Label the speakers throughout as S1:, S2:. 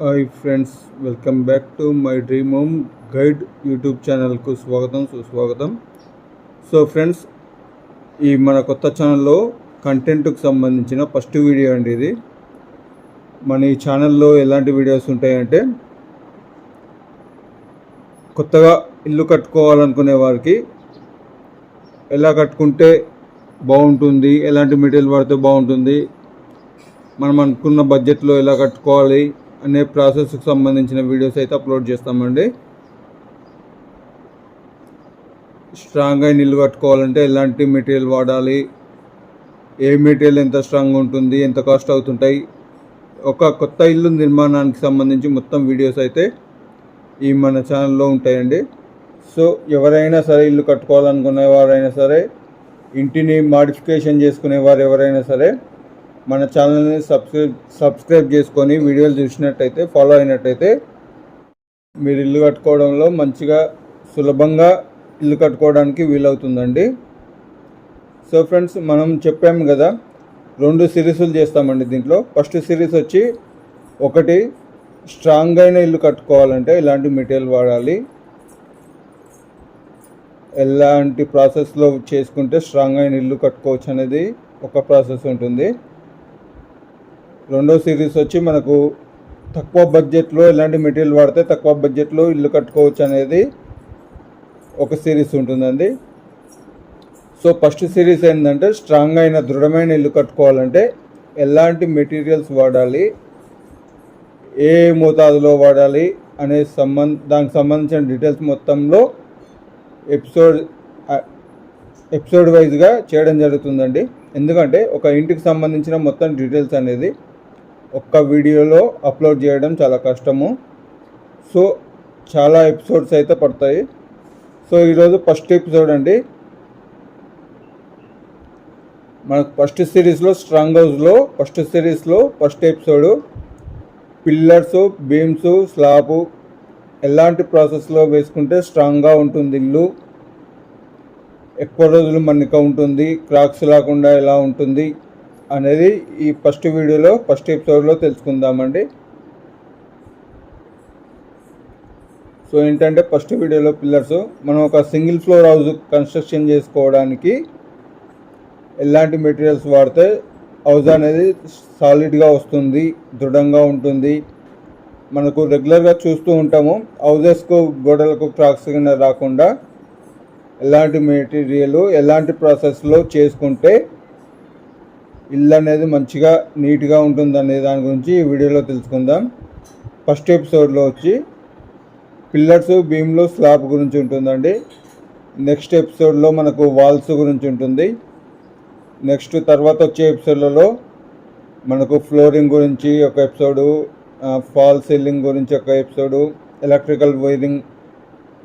S1: Hi friends, welcome back to my dream home guide YouTube ఛానల్కు స్వాగతం సుస్వాగతం. So friends, ఈ మన కొత్త ఛానల్లో కంటెంట్కి సంబంధించిన ఫస్ట్ వీడియో అండి ఇది. మన ఈ ఛానల్లో ఎలాంటి వీడియోస్ ఉంటాయంటే, కొత్తగా ఇల్లు కట్టుకోవాలనుకునే వారికి ఎలా కట్టుకుంటే బాగుంటుంది, ఎలాంటి మెటీరియల్ వాడితే బాగుంటుంది, మనం అనుకున్న బడ్జెట్లో ఎలా కట్టుకోవాలి అనే ప్రాసెస్కి సంబంధించిన వీడియోస్ అయితే అప్లోడ్ చేస్తామండి. స్ట్రాంగ్ అయిన ఇల్లు కట్టుకోవాలంటే ఎలాంటి మెటీరియల్ వాడాలి, ఏ మెటీరియల్ ఎంత స్ట్రాంగ్ ఉంటుంది, ఎంత కాస్ట్ అవుతుంటాయి, ఒక కొత్త ఇల్లు నిర్మాణానికి సంబంధించి మొత్తం వీడియోస్ అయితే ఈ మన ఛానల్లో ఉంటాయండి. సో ఎవరైనా సరే ఇల్లు కట్టుకోవాలనుకునే వారైనా సరే, ఇంటిని మాడిఫికేషన్ చేసుకునేవారు ఎవరైనా సరే మన ఛానల్ని సబ్స్క్రైబ్ చేసుకొని వీడియోలు చూసినట్టయితే, ఫాలో అయినట్టయితే మీరు ఇల్లు కట్టుకోవడంలో మంచిగా సులభంగా ఇల్లు కట్టుకోవడానికి వీలవుతుందండి. సో ఫ్రెండ్స్, మనం చెప్పాము కదా, 2 సిరీస్లు చేస్తామండి దీంట్లో. ఫస్ట్ సిరీస్ వచ్చి, ఒకటి స్ట్రాంగ్ అయిన ఇల్లు కట్టుకోవాలంటే ఎలాంటి మెటీరియల్ వాడాలి, ఎలాంటి ప్రాసెస్లో చేసుకుంటే స్ట్రాంగ్ అయిన ఇల్లు కట్టుకోవచ్చు అనేది ఒక ప్రాసెస్ ఉంటుంది. రెండో సిరీస్ వచ్చి మనకు తక్కువ బడ్జెట్లో ఎలాంటి మెటీరియల్ వాడితే తక్కువ బడ్జెట్లో ఇల్లు కట్టుకోవచ్చు అనేది ఒక సిరీస్ ఉంటుందండి. సో ఫస్ట్ సిరీస్ ఏంటంటే, స్ట్రాంగ్ అయిన దృఢమైన ఇల్లు కట్టుకోవాలంటే ఎలాంటి మెటీరియల్స్ వాడాలి, ఏ మోతాదులో వాడాలి అనే దానికి సంబంధించిన డీటెయిల్స్ మొత్తంలో ఎపిసోడ్ వైజ్గా చేయడం జరుగుతుందండి. ఎందుకంటే ఒక ఇంటికి సంబంధించిన మొత్తం డీటెయిల్స్ అనేది ఒక్క వీడియోలో అప్లోడ్ చేయడం చాలా కష్టము. సో చాలా ఎపిసోడ్స్ అయితే పడతాయి. సో ఈరోజు ఫస్ట్ ఎపిసోడ్ అండి. మనకు ఫస్ట్ సిరీస్లో స్ట్రాంగ్ హౌస్లో first episode, pillars, beams, slab ఎలాంటి ప్రాసెస్లో వేసుకుంటే స్ట్రాంగ్గా ఉంటుంది ఇల్లు, ఎక్కువ రోజులు మన్నిక ఉంటుంది, క్రాక్స్ లేకుండా ఎలా ఉంటుంది అనేది ఈ ఫస్ట్ ఎపిసోడ్లో తెలుసుకుందామండి. సో ఏంటంటే, ఫస్ట్ వీడియోలో పిల్లర్స్, మనం ఒక సింగిల్ ఫ్లోర్ హౌస్ కన్స్ట్రక్షన్ చేసుకోవడానికి ఎలాంటి మెటీరియల్స్ వాడితే హౌస్ అనేది సాలిడ్గా వస్తుంది, దృఢంగా ఉంటుంది. మనకు రెగ్యులర్గా చూస్తూ ఉంటాము, హౌజెస్కు గోడలకు క్రాక్స్ కింద రాకుండా ఎలాంటి మెటీరియల్ ఎలాంటి ప్రాసెస్లో చేసుకుంటే ఇల్లు అనేది మంచిగా నీట్గా ఉంటుందనే దాని గురించి ఈ వీడియోలో తెలుసుకుందాం. ఫస్ట్ ఎపిసోడ్లో వచ్చి పిల్లర్స్, బీమ్లు, స్లాబ్ గురించి ఉంటుందండి. నెక్స్ట్ ఎపిసోడ్లో మనకు వాల్స్ గురించి ఉంటుంది. నెక్స్ట్ తర్వాత వచ్చే ఎపిసోడ్లలో మనకు ఫ్లోరింగ్ గురించి ఒక ఎపిసోడు, ఫాల్ సీలింగ్ గురించి ఒక ఎపిసోడు, ఎలక్ట్రికల్ వైరింగ్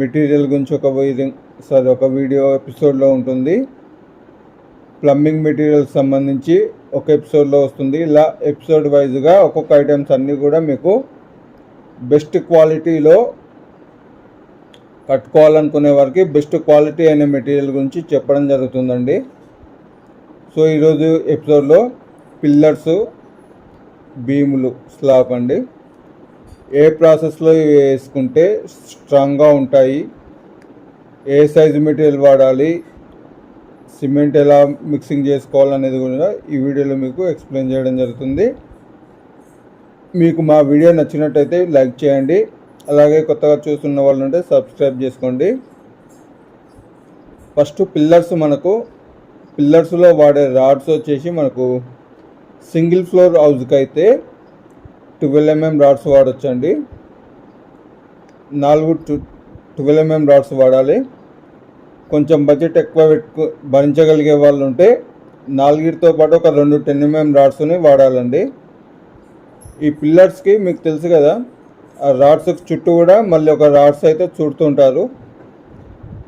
S1: మెటీరియల్ గురించి ఒక వీడియో ఎపిసోడ్లో ఉంటుంది. ప్లంబింగ్ మెటీరియల్స్ సంబంధించి ఒక ఎపిసోడ్లో వస్తుంది. ఇలా ఎపిసోడ్ వైజ్గా ఒక్కొక్క ఐటమ్స్ అన్నీ కూడా మీకు బెస్ట్ క్వాలిటీలో కట్టుకోవాలనుకునే వారికి బెస్ట్ క్వాలిటీ అయిన మెటీరియల్ గురించి చెప్పడం జరుగుతుందండి. సో ఈరోజు ఎపిసోడ్లో పిల్లర్స్, బీములు, స్లాబ్ అండి, ఏ ప్రాసెస్లో వేసుకుంటే స్ట్రాంగ్గా ఉంటాయి, ఏ సైజు మెటీరియల్ వాడాలి, సిమెంట్ ఎలా మిక్సింగ్ చేసుకోవాలనేది కూడా ఈ వీడియోలో మీకు ఎక్స్ప్లెయిన్ చేయడం జరుగుతుంది. మీకు మా వీడియో నచ్చినట్టయితే లైక్ చేయండి, అలాగే కొత్తగా చూస్తున్న వాళ్ళు ఉంటే సబ్స్క్రైబ్ చేసుకోండి. ఫస్ట్ పిల్లర్స్లో వాడే రాడ్స్ వచ్చేసి, మనకు సింగిల్ ఫ్లోర్ హౌస్కి అయితే 12 mm రాడ్స్ వాడచ్చండి. 12 mm రాడ్స్ వాడాలి. కొంచెం బడ్జెట్ ఎక్కువ భరించగలిగే వాళ్ళు ఉంటే 4తో పాటు ఒక 2 10 mm రాడ్స్ని వాడాలండి. ఈ పిల్లర్స్కి మీకు తెలుసు కదా, ఆ రాడ్స్ చుట్టూ కూడా మళ్ళీ ఒక రాడ్స్ అయితే చుడుతుంటారు.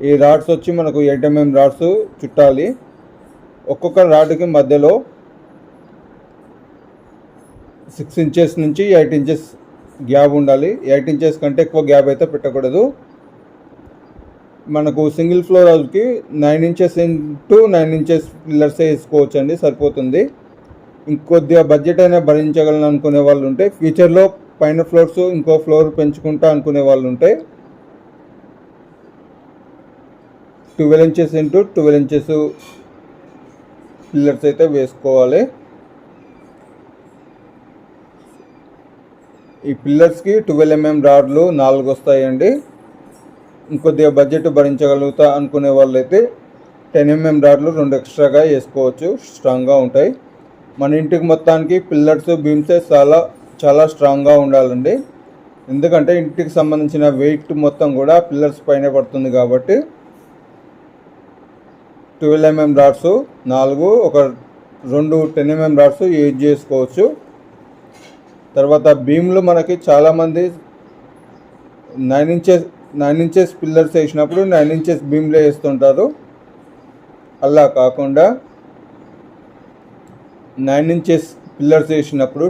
S1: ఈ రాడ్స్ వచ్చి మనకు 8 mm రాడ్స్ చుట్టాలి. ఒక్కొక్క రాడ్కి మధ్యలో 6 inches నుంచి 8 inches గ్యాప్ ఉండాలి. 8 inches కంటే ఎక్కువ గ్యాప్ అయితే పెట్టకూడదు. మనకు సింగిల్ ఫ్లోర్ హౌస్కి 9 inches ఇంటూ 9 inches పిల్లర్సే వేసుకోవచ్చు అండి, సరిపోతుంది. ఇంకొద్దిగా బడ్జెట్ అయినా భరించగలను అనుకునే వాళ్ళు ఉంటే ఫ్యూచర్లో పైన ఫ్లోర్స్ ఇంకో ఫ్లోర్ పెంచుకుంటా అనుకునే వాళ్ళు ఉంటే 12 ఇంచెస్ ఇంటూ 12 ఇంచెస్ పిల్లర్స్ అయితే వేసుకోవాలి. ఈ పిల్లర్స్కి 12 mm రాడ్లు 4 వస్తాయండి. ఇంకొద్దిగా బడ్జెట్ భరించగలుగుతా అనుకునే వాళ్ళు అయితే 10 mm రాడ్లు 2 ఎక్స్ట్రాగా వేసుకోవచ్చు, స్ట్రాంగ్గా ఉంటాయి. మన ఇంటికి మొత్తానికి పిల్లర్స్ బీమ్సే చాలా స్ట్రాంగ్గా ఉండాలండి. ఎందుకంటే ఇంటికి సంబంధించిన వెయిట్ మొత్తం కూడా పిల్లర్స్ పైన పడుతుంది కాబట్టి 12 mm రాడ్స్ 4, ఒక 2 10 mm రాడ్స్ యూజ్ చేసుకోవచ్చు. తర్వాత బీమ్లు మనకి చాలామంది 9 ఇంచెస్ పిల్లర్స్ వేసినప్పుడు 9 ఇంచెస్ బీమ్లే వేస్తుంటారు. అలా కాకుండా 9 ఇంచెస్ పిల్లర్స్ వేసినప్పుడు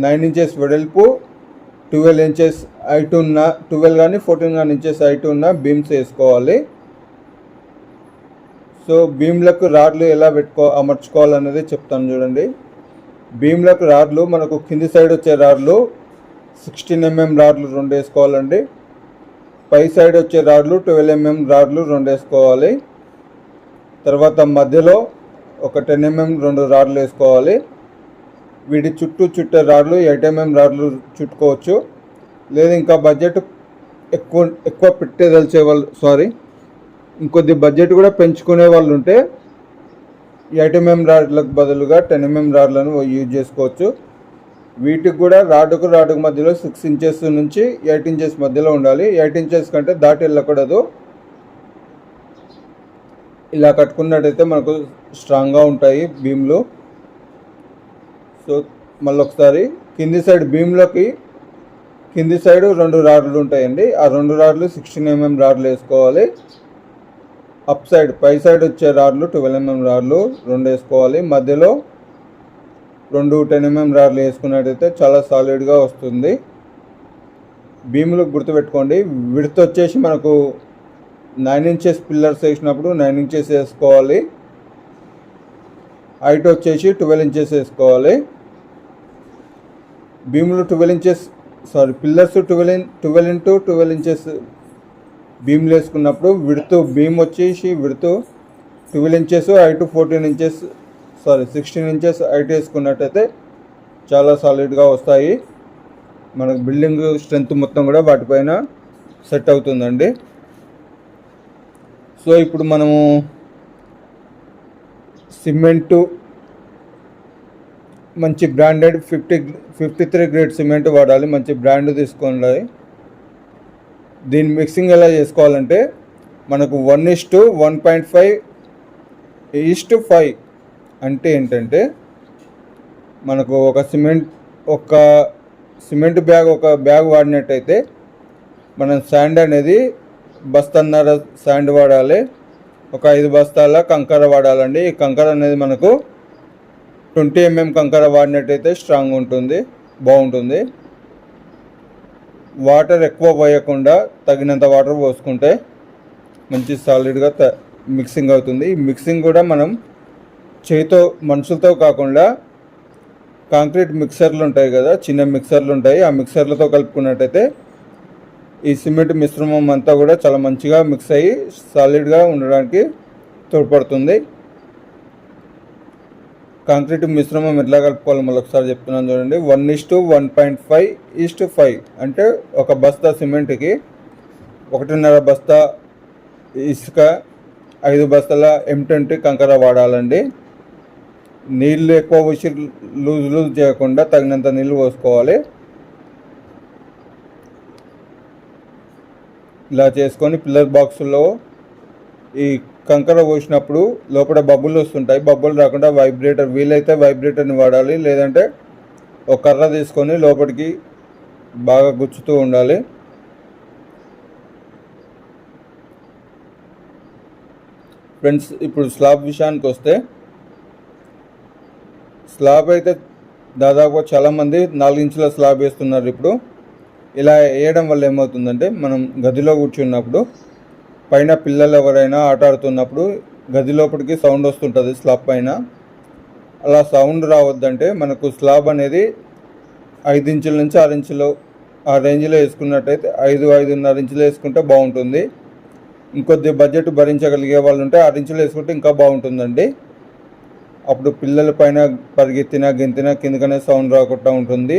S1: 9 ఇంచెస్ వెడల్పు 12 ఇంచెస్ హైట్ ఉన్న 12 కానీ 14 కానీ ఇంచెస్ హైట్ ఉన్న బీమ్స్ వేసుకోవాలి. సో బీమ్లకు రాడ్లు ఎలా అమర్చుకోవాలనేది చెప్తాను చూడండి. బీమ్లకు రాడ్లు మనకు కింది సైడ్ వచ్చే రాడ్లు 16 mm రాడ్లు 2 వేసుకోవాలండి. పై సైడ్ వచ్చే రాడ్లు 12 mm రాడ్లు 2 వేసుకోవాలి. తర్వాత మధ్యలో ఒక 10 mm 2 రాడ్లు వేసుకోవాలి. వీటి చుట్టే రాడ్లు 8 mm రాడ్లు చుట్టుకోవచ్చు. లేదు ఇంకా బడ్జెట్ ఎక్కువ పెట్టేదలిచే వాళ్ళు ఇంకొద్ది బడ్జెట్ కూడా పెంచుకునే వాళ్ళు ఉంటే 8 mm రాడ్లకు బదులుగా 10 mm రాడ్లను యూజ్ చేసుకోవచ్చు. వీటికి కూడా రాడ్డుకు మధ్యలో 6 ఇంచెస్ నుంచి 8 ఇంచెస్ మధ్యలో ఉండాలి. 8 ఇంచెస్ కంటే దాటి వెళ్ళకూడదు. ఇలా కట్టుకున్నట్టయితే మనకు స్ట్రాంగ్గా ఉంటాయి బీమ్లు. సో మళ్ళీ ఒకసారి కింది సైడ్ బీమ్లోకి కింది సైడ్ 2 రాడ్లు ఉంటాయండి. ఆ 2 రాడ్లు 16 mm రాడ్లు వేసుకోవాలి. అప్ సైడ్ పై సైడ్ వచ్చే రాడ్లు 12 mm రాడ్లు 2 వేసుకోవాలి. మధ్యలో 2 10 mm రాడ్లు వేసుకున్నట్టయితే చాలా సాలిడ్గా వస్తుంది. బీములు గుర్తుపెట్టుకోండి. విడ్త్ వచ్చేసి మనకు 9 ఇంచెస్ పిల్లర్స్ వేసినప్పుడు 9 ఇంచెస్ వేసుకోవాలి. హైట్ వచ్చేసి 12 ఇంచెస్ వేసుకోవాలి. బీములు పిల్లర్స్ 12 ఇంటూ 12 ఇంచెస్ బీమ్లు వేసుకున్నప్పుడు బీమ్ వచ్చేసి width 12 inches height 16 inches height వేసుకున్నట్టయితే చాలా సాలిడ్గా వస్తాయి. మనకు బిల్డింగ్ స్ట్రెంత్ మొత్తం కూడా వాటిపైన సెట్ అవుతుందండి. సో ఇప్పుడు మనము సిమెంటు మంచి బ్రాండెడ్ 53 గ్రేడ్ సిమెంట్ వాడాలి. మంచి బ్రాండ్ తీసుకోండి. దీని మిక్సింగ్ ఎలా చేసుకోవాలంటే మనకు 1:1.5:5 అంటే ఏంటంటే మనకు ఒక సిమెంట్ బ్యాగ్ వాడినట్టయితే మనం శాండ్ అనేది బస్తాన్నర శాండ్ వాడాలి. ఒక 5 బస్తాల కంకర వాడాలండి. ఈ కంకర అనేది మనకు 20 mm కంకర వాడినట్టయితే స్ట్రాంగ్ ఉంటుంది, బాగుంటుంది. వాటర్ ఎక్కువ పోయకుండా తగినంత వాటర్ పోసుకుంటే మంచి సాలిడ్గా మిక్సింగ్ అవుతుంది. ఈ మిక్సింగ్ కూడా మనం మనుషులతో కాకుండా కాంక్రీట్ మిక్సర్లు ఉంటాయి కదా, చిన్న మిక్సర్లు ఉంటాయి. ఆ మిక్సర్లతో కలుపుకున్నట్టయితే ఈ సిమెంట్ మిశ్రమం అంతా కూడా చాలా మంచిగా మిక్స్ అయ్యి సాలిడ్గా ఉండడానికి తోడ్పడుతుంది. కాంక్రీట్ మిశ్రమం ఎట్లా కలుపుకోవాలి మళ్ళీ ఒకసారి చెప్తున్నాను చూడండి. 1:1.5:5 అంటే ఒక బస్తా సిమెంట్కి 1.5 బస్తా ఇసుక, 5 బస్తాల M20 కంకర వాడాలండి. నీళ్ళు ఎక్కువ పోసి లూజ్ చేయకుండా తగినంత నీళ్ళు పోసుకోవాలి. ఇలా చేసుకొని పిల్లర్ బాక్సులో ఈ కంకర పోసినప్పుడు లోపల బబ్బులు వస్తుంటాయి. బబ్బులు రాకుండా వీలైతే వైబ్రేటర్ని వాడాలి. లేదంటే ఒక కర్ర తీసుకొని లోపలికి బాగా గుచ్చుతూ ఉండాలి. ఫ్రెండ్స్, ఇప్పుడు స్లాబ్ విషయానికి వస్తే స్లాబ్ అయితే దాదాపు చాలామంది 4 ఇంచుల స్లాబ్ వేస్తున్నారు. ఇప్పుడు ఇలా వేయడం వల్ల ఏమవుతుందంటే మనం గదిలో కూర్చున్నప్పుడు పైన పిల్లలు ఎవరైనా ఆట ఆడుతున్నప్పుడు గది లోపలికి సౌండ్ వస్తుంటుంది స్లాబ్ పైన. అలా సౌండ్ రావద్దంటే మనకు స్లాబ్ అనేది 5 ఇంచుల నుంచి 6 ఇంచులు ఆ రేంజ్లో వేసుకున్నట్టయితే 5-5.5 ఇంచులు వేసుకుంటే బాగుంటుంది. ఇంకొద్ది బడ్జెట్ భరించగలిగే వాళ్ళు ఉంటే 6 ఇంచులు వేసుకుంటే ఇంకా బాగుంటుందండి. అప్పుడు పిల్లల పైన పరిగెత్తినా గెంతినా కిందకనే సౌండ్ రాకుండా ఉంటుంది.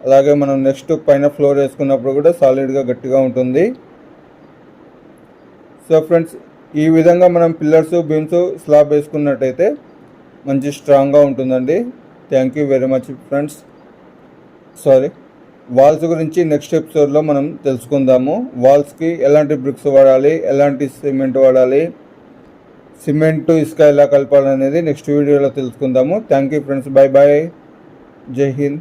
S1: అలాగే మనం నెక్స్ట్ పైన ఫ్లోర్ వేసుకున్నప్పుడు కూడా సాలిడ్గా గట్టిగా ఉంటుంది. సో ఫ్రెండ్స్, ఈ విధంగా మనం పిల్లర్స్ బీమ్స్ స్లాబ్ వేసుకున్నట్టయితే మంచి స్ట్రాంగ్గా ఉంటుందండి. Thank you very much friends. Walls గురించి నెక్స్ట్ ఎపిసోడ్లో మనం తెలుసుకుందాము. వాల్స్కి ఎలాంటి బ్రిక్స్ వాడాలి, ఎలాంటి సిమెంట్ వాడాలి, సిమెంట్ ఇసుక ఎలా కలపాలనేది నెక్స్ట్ వీడియోలో తెలుసుకుందాము. Thank you friends. Bye bye. జై హింద్.